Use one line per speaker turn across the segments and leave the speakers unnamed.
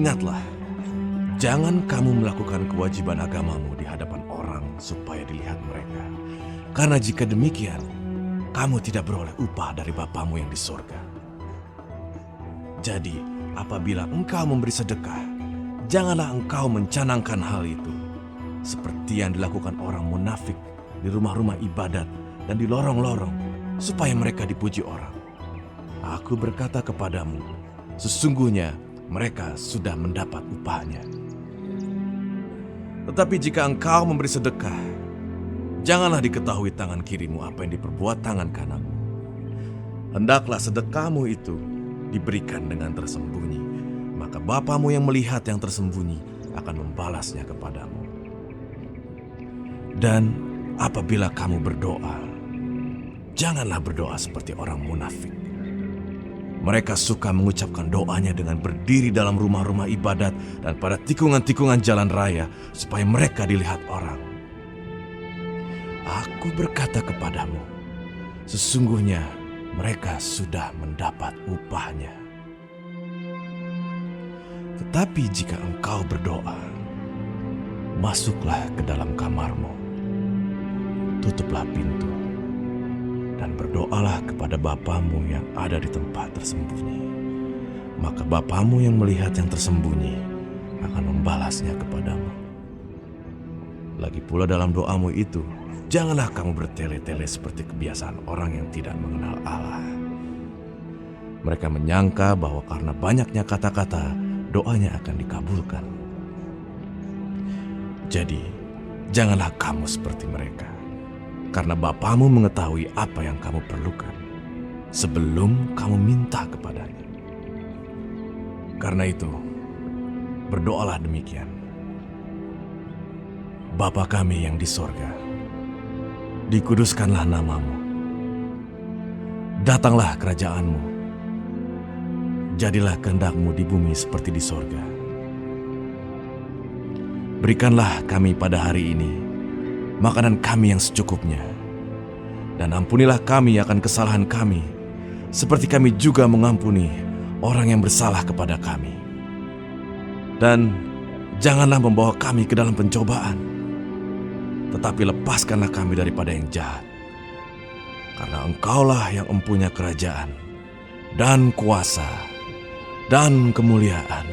Ingatlah, jangan kamu melakukan kewajiban agamamu di hadapan orang supaya dilihat mereka. Karena jika demikian, kamu tidak beroleh upah dari Bapamu yang di sorga. Jadi, apabila engkau memberi sedekah, janganlah engkau mencanangkan hal itu, seperti yang dilakukan orang munafik di rumah-rumah ibadat dan di lorong-lorong, supaya mereka dipuji orang. Aku berkata kepadamu, sesungguhnya mereka sudah mendapat upahnya. Tetapi jika engkau memberi sedekah, janganlah diketahui tangan kirimu apa yang diperbuat tangan kananmu. Hendaklah sedekahmu itu diberikan dengan tersembunyi, maka Bapamu yang melihat yang tersembunyi akan membalasnya kepadamu. Dan apabila kamu berdoa, janganlah berdoa seperti orang munafik. Mereka suka mengucapkan doanya dengan berdiri dalam rumah-rumah ibadat dan pada tikungan-tikungan jalan raya supaya mereka dilihat orang. Aku berkata kepadamu, sesungguhnya mereka sudah mendapat upahnya. Tetapi jika engkau berdoa, masuklah ke dalam kamarmu, tutuplah pintu, dan berdoalah kepada Bapamu yang ada di tempat tersembunyi. Maka Bapamu yang melihat yang tersembunyi akan membalasnya kepadamu. Lagi pula dalam doamu itu, janganlah kamu bertele-tele seperti kebiasaan orang yang tidak mengenal Allah. Mereka menyangka bahwa karena banyaknya kata-kata, doanya akan dikabulkan. Jadi, janganlah kamu seperti mereka. Karena Bapamu mengetahui apa yang kamu perlukan sebelum kamu minta kepadanya. Karena itu, berdoalah demikian. Bapa kami yang di sorga, dikuduskanlah namamu. Datanglah kerajaanmu. Jadilah kehendakmu di bumi seperti di sorga. Berikanlah kami pada hari ini makanan kami yang secukupnya. Dan ampunilah kami akan kesalahan kami, seperti kami juga mengampuni orang yang bersalah kepada kami. Dan janganlah membawa kami ke dalam pencobaan, tetapi lepaskanlah kami daripada yang jahat. Karena Engkaulah yang mempunyai kerajaan, dan kuasa, dan kemuliaan,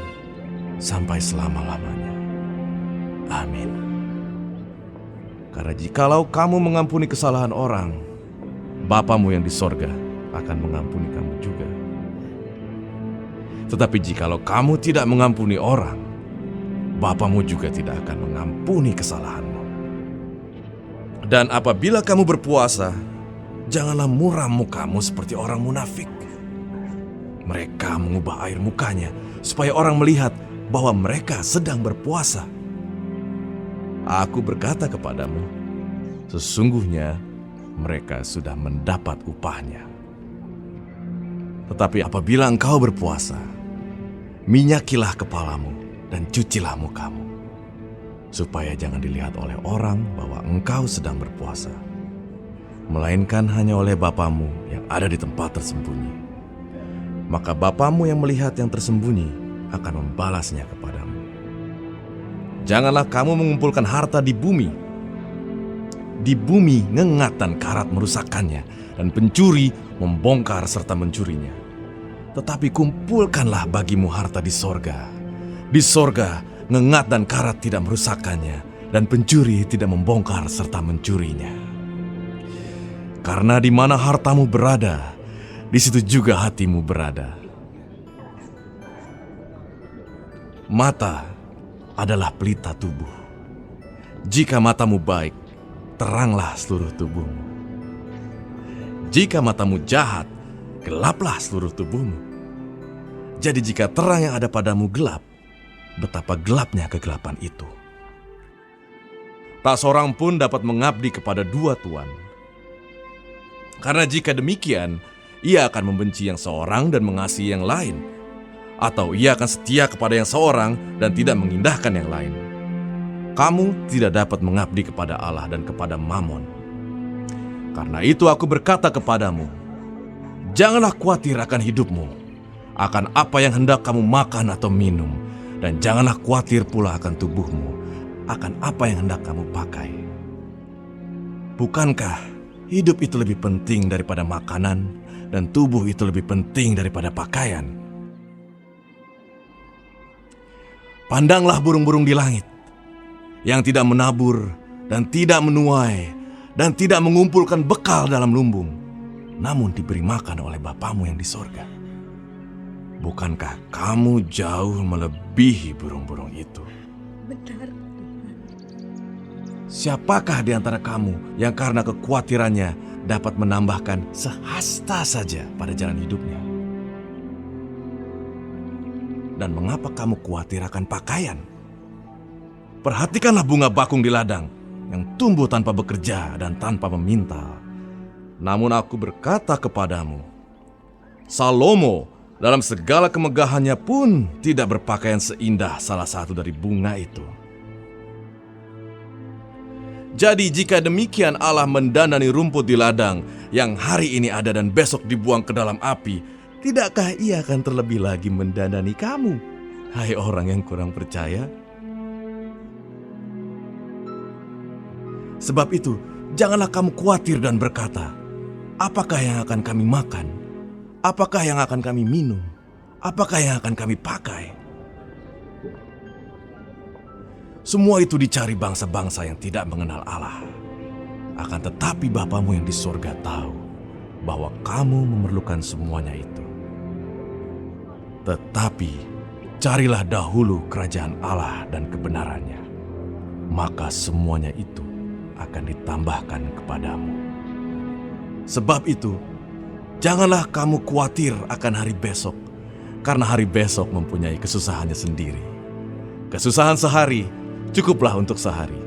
sampai selama-lamanya. Amin. Karena jikalau kamu mengampuni kesalahan orang, Bapamu yang di sorga akan mengampuni kamu juga. Tetapi jikalau kamu tidak mengampuni orang, Bapamu juga tidak akan mengampuni kesalahanmu. Dan apabila kamu berpuasa, janganlah muram mukamu seperti orang munafik. Mereka mengubah air mukanya supaya orang melihat bahwa mereka sedang berpuasa. Aku berkata kepadamu, sesungguhnya mereka sudah mendapat upahnya. Tetapi apabila engkau berpuasa, minyakilah kepalamu dan cucilah mukamu, supaya jangan dilihat oleh orang bahwa engkau sedang berpuasa, melainkan hanya oleh Bapamu yang ada di tempat tersembunyi. Maka Bapamu yang melihat yang tersembunyi akan membalasnya kepadamu. Janganlah kamu mengumpulkan harta di bumi. Di bumi ngengat dan karat merusakkannya, dan pencuri membongkar serta mencurinya. Tetapi kumpulkanlah bagimu harta di sorga. Di sorga ngengat dan karat tidak merusakkannya, dan pencuri tidak membongkar serta mencurinya. Karena di mana hartamu berada, di situ juga hatimu berada. Mata adalah pelita tubuh. Jika matamu baik, teranglah seluruh tubuhmu. Jika matamu jahat, gelaplah seluruh tubuhmu. Jadi jika terang yang ada padamu gelap, betapa gelapnya kegelapan itu. Tak seorang pun dapat mengabdi kepada dua tuan. Karena jika demikian, ia akan membenci yang seorang dan mengasihi yang lain. Atau ia akan setia kepada yang seorang dan tidak mengindahkan yang lain. Kamu tidak dapat mengabdi kepada Allah dan kepada Mammon. Karena itu aku berkata kepadamu, janganlah khawatir akan hidupmu, akan apa yang hendak kamu makan atau minum, Dan janganlah khawatir pula akan tubuhmu, akan apa yang hendak kamu pakai. Bukankah hidup itu lebih penting daripada makanan, dan tubuh itu lebih penting daripada pakaian? Pandanglah burung-burung di langit, yang tidak menabur, dan tidak menuai, dan tidak mengumpulkan bekal dalam lumbung, namun diberi makan oleh Bapamu yang di sorga. Bukankah kamu jauh melebihi burung-burung itu?
Benar, Tuhan.
Siapakah di antara kamu yang karena kekhawatirannya dapat menambahkan sehasta saja pada jalan hidupnya? Dan mengapa kamu khawatir akan pakaian? Perhatikanlah bunga bakung di ladang yang tumbuh tanpa bekerja dan tanpa meminta. Namun aku berkata kepadamu, Salomo dalam segala kemegahannya pun tidak berpakaian seindah salah satu dari bunga itu. Jadi jika demikian Allah mendandani rumput di ladang yang hari ini ada dan besok dibuang ke dalam api, tidakkah Ia akan terlebih lagi mendandani kamu, hai orang yang kurang percaya? Sebab itu, janganlah kamu khawatir dan berkata, apakah yang akan kami makan? Apakah yang akan kami minum? Apakah yang akan kami pakai? Semua itu dicari bangsa-bangsa yang tidak mengenal Allah. Akan tetapi Bapamu yang di sorga tahu bahwa kamu memerlukan semuanya itu. Tetapi carilah dahulu kerajaan Allah dan kebenarannya, maka semuanya itu akan ditambahkan kepadamu. Sebab itu, janganlah kamu khawatir akan hari besok, karena hari besok mempunyai kesusahannya sendiri. Kesusahan sehari cukuplah untuk sehari.